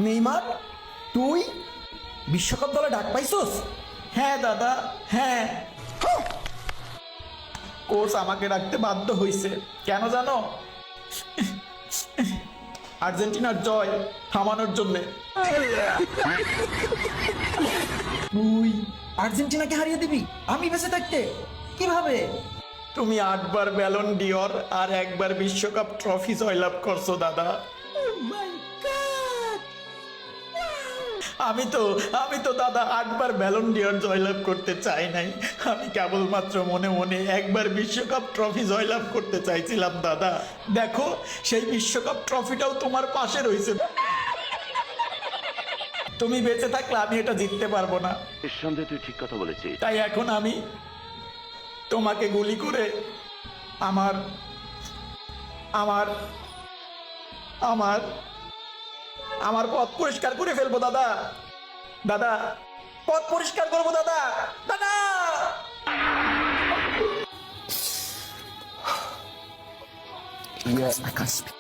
Neymar, তুই বিশ্বকাপ দলে ডাক পাইছস? হ্যাঁ দাদা, হ্যাঁ। কোচ আমাকে রাখতে বাধ্য হয়েছে। কেন জানো? আর্জেন্টিনার জয় থামানোর জন্যে। তুই আর্জেন্টিনাকে হারিয়ে দিবি আমি বেঁচে থাকতে? কিভাবে? তুমি 8বার ব্যালন ডিওর আর 1বার বিশ্বকাপ ট্রফি জয়লাভ করছো দাদা। আমি তো দাদা 8বার ব্যালন ডিওর জয়লাভ করতে চাই নাই। আমি কেবলমাত্র মনে মনে 1বার বিশ্বকাপ ট্রফি জয়লাভ করতে চাইছিলাম দাদা। দেখো, সেই বিশ্বকাপ ট্রফিটাও তোমার পাশে রয়েছে। তুমি বেঁচে থাকলে আমি এটা জিততে পারবো না। নিঃসন্দেহে তুই ঠিক কথা বলেছিস। তাই এখন আমি তোমাকে গুলি করে আমার আমার আমার আমার পথ পরিষ্কার করে ফেলবো দাদা। দাদা, পথ পরিষ্কার করবো দাদা। দাদা, Yes, I can speak.